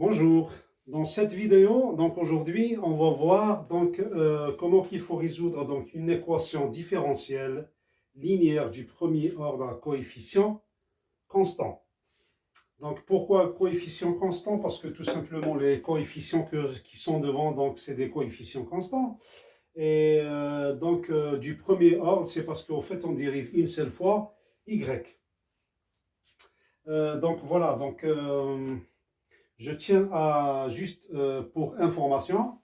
Bonjour, dans cette vidéo, donc aujourd'hui, on va voir comment il faut résoudre donc une équation différentielle linéaire du premier ordre à coefficient constant. Donc pourquoi coefficient constant? Parce que tout simplement les coefficients qui sont devant, donc c'est des coefficients constants. Et du premier ordre, c'est parce qu'au fait on dérive une seule fois y. Je tiens à juste pour information,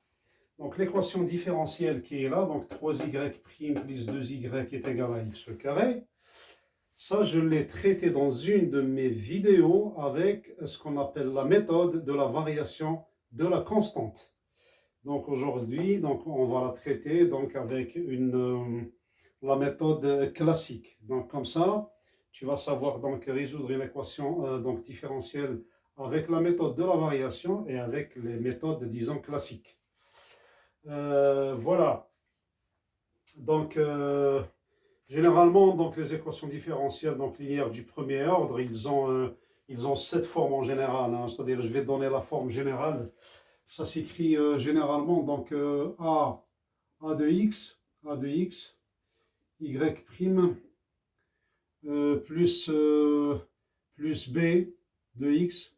donc l'équation différentielle qui est là, donc 3y' plus 2y est égal à x carré, ça je l'ai traité dans une de mes vidéos avec ce qu'on appelle la méthode de la variation de la constante. Donc aujourd'hui, donc on va la traiter donc avec la méthode classique. Donc comme ça, tu vas savoir donc résoudre une équation donc différentielle avec la méthode de la variation et avec les méthodes, disons, classiques. Voilà. Donc, généralement, donc, les équations différentielles donc, linéaires du premier ordre, ils ont cette forme en général. Hein, c'est-à-dire, je vais donner la forme générale. Ça s'écrit généralement donc a de x, y' plus b de x,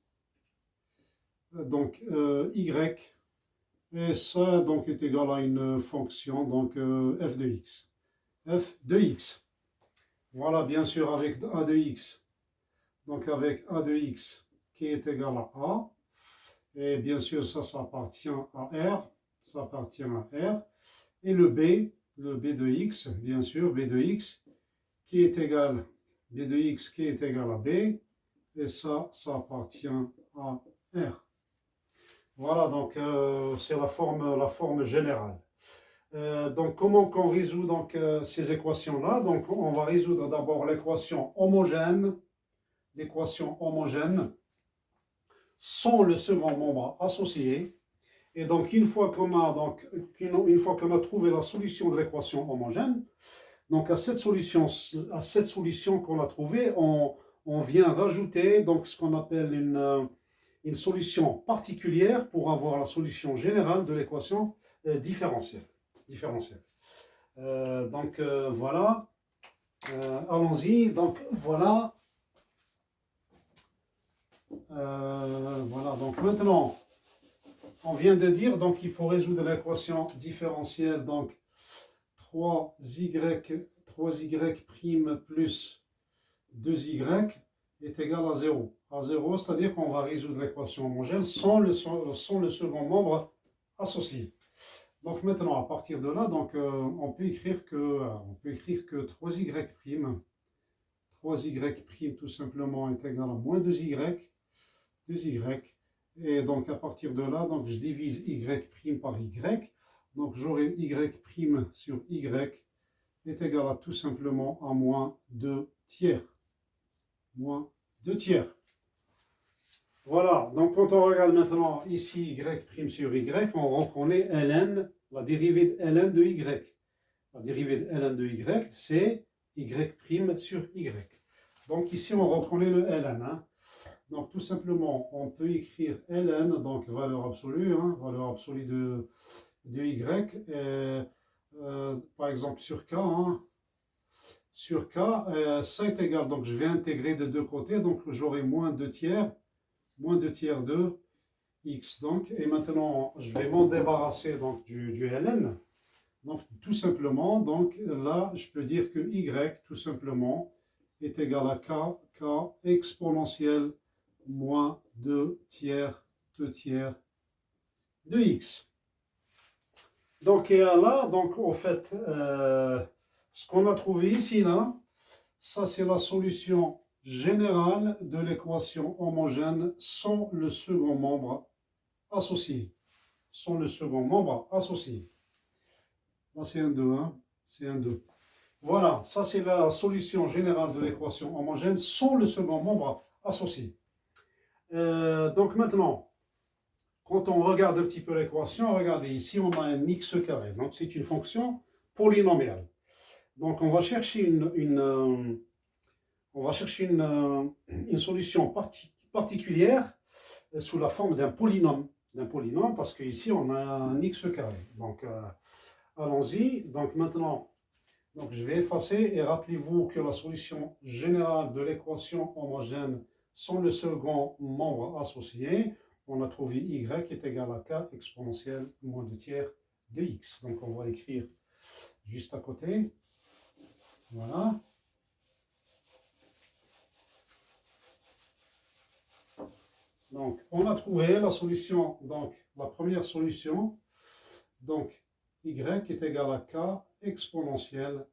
donc y, et ça donc est égal à une fonction, donc f de x. F de x. Voilà, bien sûr, avec a de x. Donc avec a de x qui est égal à a. Et bien sûr, ça appartient à R. Ça appartient à R. Et le b de x, bien sûr, b de x, qui est égal, b de x qui est égal à b. Et ça appartient à R. Voilà, donc c'est la forme générale. Donc comment qu'on résout donc, ces équations-là? Donc on va résoudre d'abord l'équation homogène sans le second membre associé. Et donc une fois qu'on a trouvé la solution de l'équation homogène, donc à cette solution qu'on a trouvée, on vient rajouter donc ce qu'on appelle une solution particulière pour avoir la solution générale de l'équation différentielle. Voilà. Allons-y. Donc voilà. Voilà. Donc maintenant, on vient de dire donc il faut résoudre l'équation différentielle. Donc 3y' plus 2y est égal à 0. À 0, c'est-à-dire qu'on va résoudre l'équation homogène sans le second membre associé. Donc maintenant, à partir de là, donc, on peut écrire que 3y' tout simplement est égal à moins 2y, et donc à partir de là, donc, je divise y' par y, donc j'aurai y' sur y est égal à tout simplement à moins 2 tiers. Moins 2 tiers. Voilà, donc quand on regarde maintenant ici y' sur y, on reconnaît ln, la dérivée de ln de y. La dérivée de ln de y, c'est y' sur y. Donc ici, on reconnaît le ln. Hein. Donc tout simplement, on peut écrire ln, donc valeur absolue, valeur absolue de y, par exemple sur k. Sur k, ça est égal, donc je vais intégrer de deux côtés, donc j'aurai moins 2 tiers de x. Donc, et maintenant, je vais m'en débarrasser donc, du ln. Donc, tout simplement, donc là, je peux dire que y, tout simplement, est égal à k exponentielle moins 2 tiers de x. Donc, et là, donc, au fait, ce qu'on a trouvé ici, là, ça, c'est la solution générale de l'équation homogène sans le second membre associé. Là, c'est un 2, c'est un 2. Voilà, ça c'est la solution générale de l'équation homogène sans le second membre associé. Donc maintenant, quand on regarde un petit peu l'équation, regardez, ici on a un x carré. Donc c'est une fonction polynomiale. Donc on va chercher une solution particulière sous la forme d'un polynôme. Parce qu'ici, on a un x carré. Donc, allons-y. Donc, maintenant, donc, je vais effacer et rappelez-vous que la solution générale de l'équation homogène sans le second membre associé, on a trouvé y est égal à k exponentielle moins 2 tiers de x. Donc, on va l'écrire juste à côté. Voilà. Donc, on a trouvé la solution, donc la première solution. Donc, y est égal à k exponentielle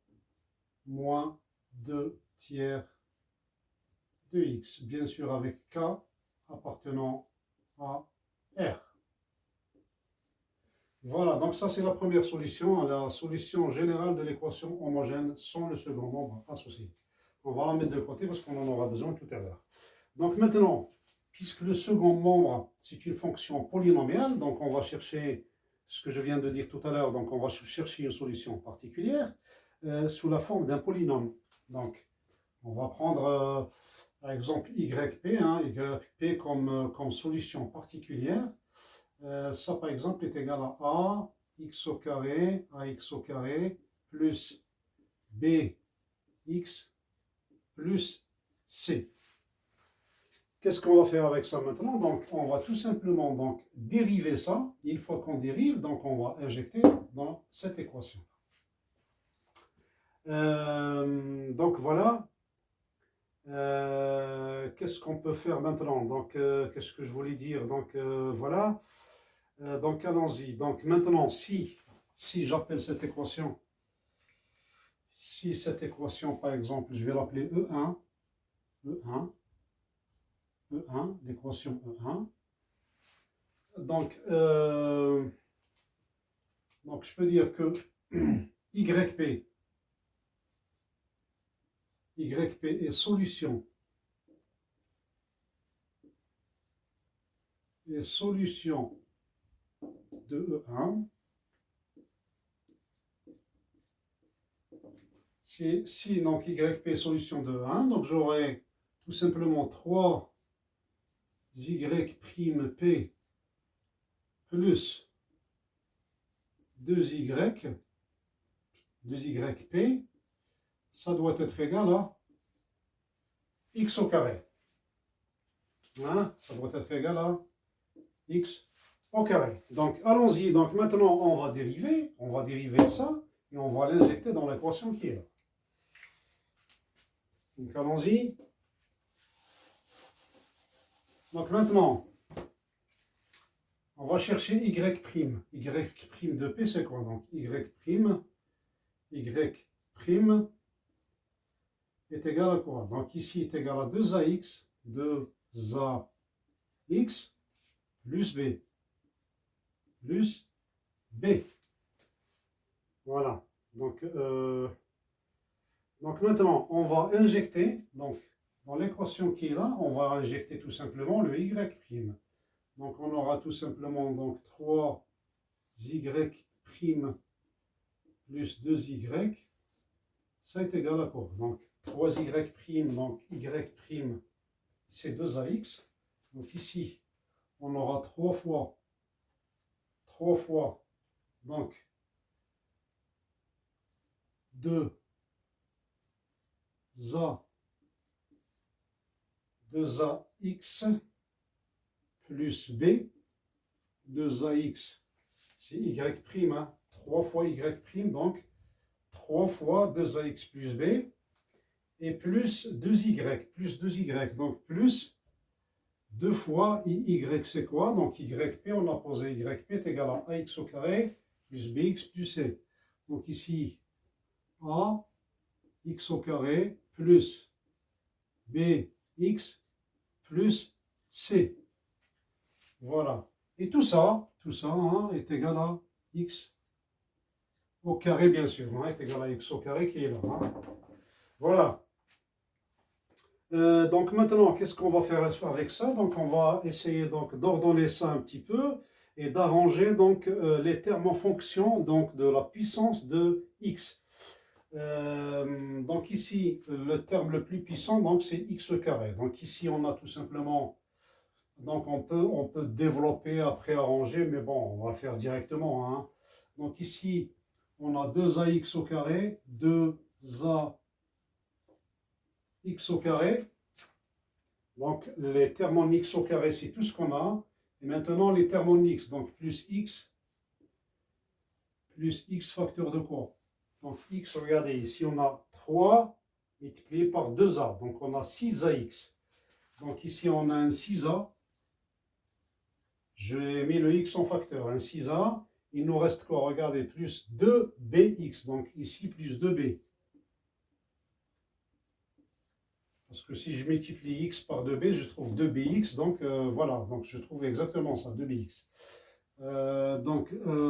moins 2 tiers de x, bien sûr avec k appartenant à R. Voilà, donc ça c'est la première solution, la solution générale de l'équation homogène sans le second membre associé. On va la mettre de côté parce qu'on en aura besoin tout à l'heure. Donc maintenant, puisque le second membre c'est une fonction polynomiale, donc on va chercher ce que je viens de dire tout à l'heure, donc on va chercher une solution particulière sous la forme d'un polynôme. Donc on va prendre par exemple YP, YP comme solution particulière. Ça, par exemple, est égal à A, x au carré plus BX plus C. Qu'est-ce qu'on va faire avec ça maintenant? Donc, on va tout simplement donc, dériver ça. Une fois qu'on dérive, donc on va injecter dans cette équation. Donc, voilà. Qu'est-ce qu'on peut faire maintenant? Donc, qu'est-ce que je voulais dire? Donc, voilà. Donc, allons-y. Donc, maintenant, si j'appelle cette équation, par exemple, je vais l'appeler E1, l'équation E1. Donc, je peux dire que YP est solution de E1 si donc YP est solution de E1, donc j'aurai tout simplement 3 Y'P plus 2YP, ça doit être égal à x au carré. Hein? Ça doit être égal à x au carré. Donc, allons-y. Donc, maintenant, on va dériver ça et on va l'injecter dans l'équation qui est là. Donc, allons-y. Donc, maintenant, on va chercher Y'. Y' de P, c'est quoi? Donc, Y' est égal à quoi? Donc, ici, est égal à 2AX plus B. Voilà. Donc maintenant, on va injecter, donc, dans l'équation qui est là, on va injecter tout simplement le Y'. Donc, on aura tout simplement donc, 3Y' plus 2Y, ça est égal à quoi? Donc, 3Y', donc Y', c'est 2AX. Donc, ici, on aura 3 fois, donc, 2AX plus B, 2AX, c'est Y', 3 fois Y', donc 3 fois 2AX plus B, et plus 2Y, donc plus 2 fois Y, c'est quoi? Donc YP, on a posé YP est égal à AX au carré plus BX plus C. Donc ici, AX au carré plus BX plus C. Voilà. Et tout ça est égal à X au carré, bien sûr. Est égal à X au carré qui est là. Voilà. Donc maintenant, qu'est-ce qu'on va faire avec ça? Donc on va essayer d'ordonner ça un petit peu et d'arranger donc les termes en fonction donc de la puissance de x. Donc ici, le terme le plus puissant donc c'est x carré. Donc ici, on a tout simplement Donc on peut développer après arranger, mais bon, on va le faire directement, hein. Donc ici, on a 2ax au carré, 2ax au carré. Donc les termes en x au carré, c'est tout ce qu'on a. Et maintenant les termes en x, donc plus x facteur de quoi? Donc x, regardez, ici on a 3 multiplié par 2a, donc on a 6ax. Donc ici on a un 6a. J'ai mis le x en facteur, un 6a. Il nous reste quoi? Regardez, plus 2bx. Donc ici, plus 2b. Parce que si je multiplie x par 2b, je trouve 2bx. Donc voilà, donc je trouve exactement ça, 2bx.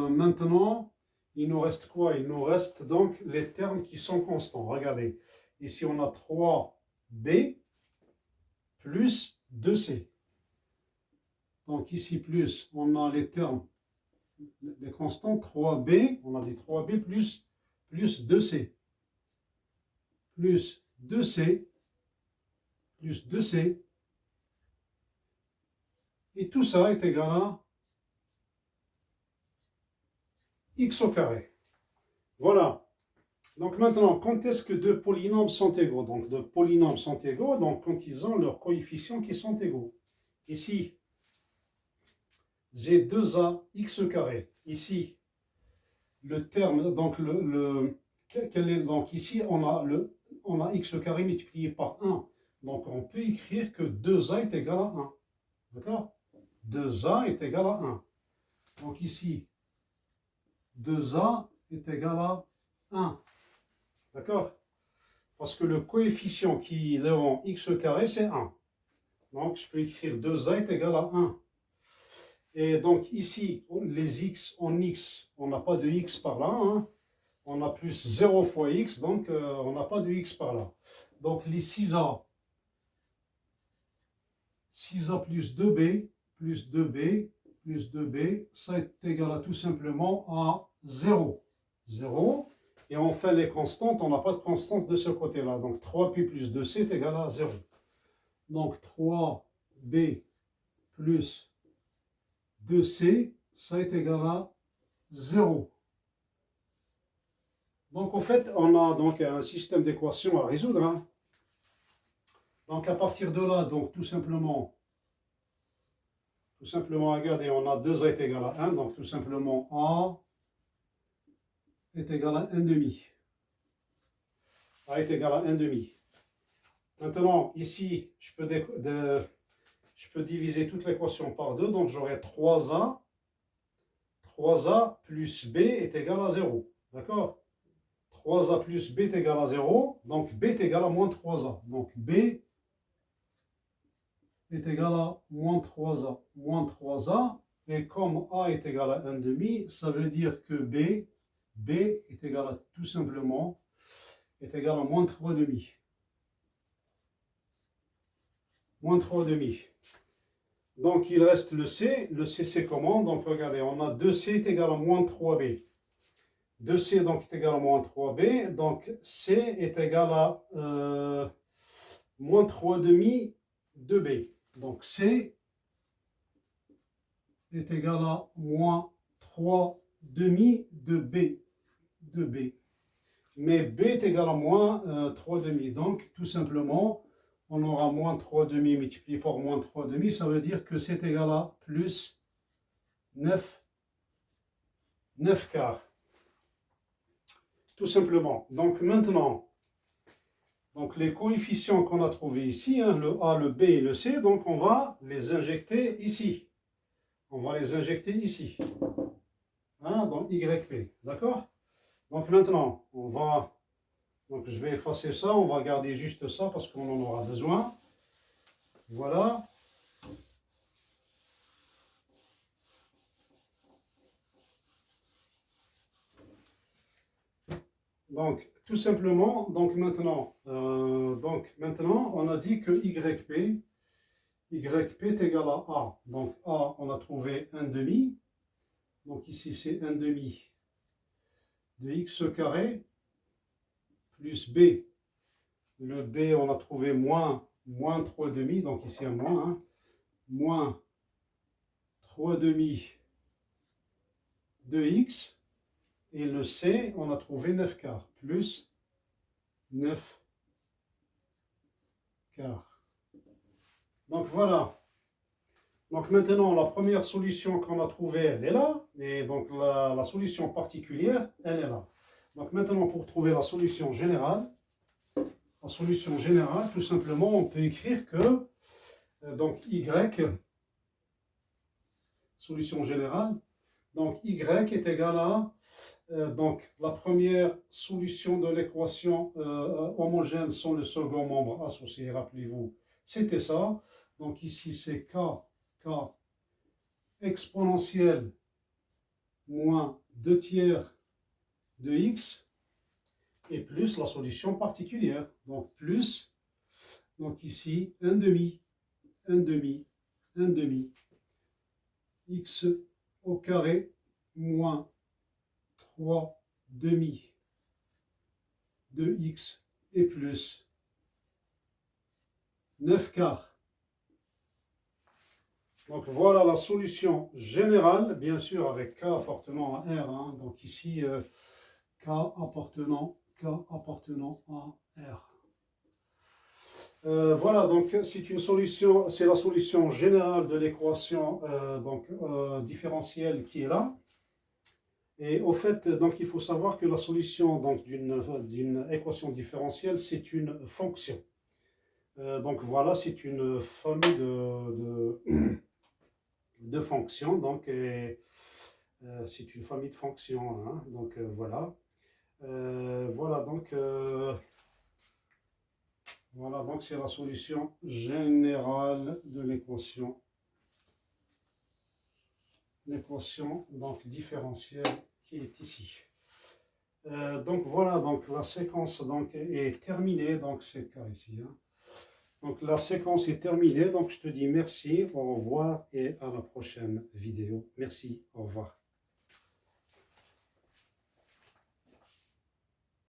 Maintenant, il nous reste quoi? Il nous reste donc les termes qui sont constants. Regardez, ici on a 3b plus 2c. Donc ici, plus, on a les termes, les constants, 3b, on a dit 3b plus 2c. Plus 2c, plus 2c. Et tout ça est égal à x au carré. Voilà. Donc maintenant, quand est-ce que deux polynômes sont égaux? Donc deux polynômes sont égaux, donc quand ils ont leurs coefficients qui sont égaux. Ici, j'ai 2ax carré. Ici, le terme, donc donc ici, on a x carré multiplié par 1. Donc on peut écrire que 2a est égal à 1. D'accord? 2a est égal à 1. Donc ici, 2a est égal à 1. D'accord? Parce que le coefficient qui est en x carré, c'est 1. Donc je peux écrire 2a est égal à 1. Et donc ici, les x en x, on n'a pas de x par là, hein. On a plus 0 fois x, donc on n'a pas de x par là. Donc les 6a plus 2b, plus 2b, plus 2b, ça est égal à tout simplement à 0. 0. Et on fait les constantes, on n'a pas de constante de ce côté-là. Donc 3b plus 2c est égal à 0. Donc 3b plus 2c, ça est égal à 0. Donc, en fait, on a donc un système d'équations à résoudre, hein. Donc, à partir de là, donc tout simplement, regardez, on a 2a est égal à 1, donc tout simplement a est égal à 1 demi. A est égal à 1 demi. Maintenant, ici, je peux diviser toute l'équation par 2, donc j'aurai 3a plus b est égal à 0. D'accord? 3a plus b est égal à 0, donc b est égal à moins 3a. Donc b est égal à moins 3a. Moins 3a, et comme a est égal à 1 demi, ça veut dire que b est égal à tout simplement, est égal à moins 3 demi. Moins 3 demi. Donc il reste le c. Le c c'est comment? Donc regardez, on a 2c est égal à moins 3b. 2c donc est égal à moins 3b. Donc c est égal à moins 3 demi de b. Donc c est égal à moins 3 demi de b. Mais b est égal à moins 3 demi. Donc tout simplement, on aura moins 3 demi multiplié par moins 3 demi. Ça veut dire que c'est égal à plus 9 quarts. Tout simplement. Donc maintenant, donc les coefficients qu'on a trouvés ici, hein, le A, le B et le C, donc on va les injecter ici. On va les injecter ici. Hein, dans YP. D'accord? Donc maintenant, donc je vais effacer ça, on va garder juste ça parce qu'on en aura besoin. Voilà. Donc, tout simplement, donc maintenant, on a dit que YP est égal à A. Donc, A, on a trouvé 1 demi. Donc, ici, c'est 1 demi de x carré plus B. Le B, on a trouvé moins 3 demi. Donc, ici, un moins. Hein. moins 3 demi de x, et le c, on a trouvé 9 quarts, plus 9 quarts. Donc voilà. Donc maintenant, la première solution qu'on a trouvée, elle est là, et donc la solution particulière, elle est là. Donc maintenant, pour trouver la solution générale, tout simplement, on peut écrire que donc y, solution générale, donc y est égal à donc la première solution de l'équation homogène sans le second membre associé, rappelez-vous, c'était ça. Donc ici c'est k exponentielle moins 2 tiers de x, et plus la solution particulière, donc plus, donc ici 1 demi, x au carré moins 3 demi de x, et plus 9 quarts. Donc voilà la solution générale, bien sûr avec k appartenant à R, hein. Donc ici k appartenant à R. Voilà, donc c'est une solution, c'est la solution générale de l'équation différentielle qui est là. Et au fait, donc il faut savoir que la solution d'une équation différentielle, c'est une fonction. Donc voilà, c'est une famille de fonctions, donc c'est une famille de fonctions, hein. Donc voilà. Voilà, donc c'est la solution générale de l'équation donc différentielle qui est ici. Donc voilà, donc la séquence donc est terminée, donc c'est le cas ici, hein. Donc la séquence est terminée, donc je te dis merci, au revoir et à la prochaine vidéo. Merci, au revoir.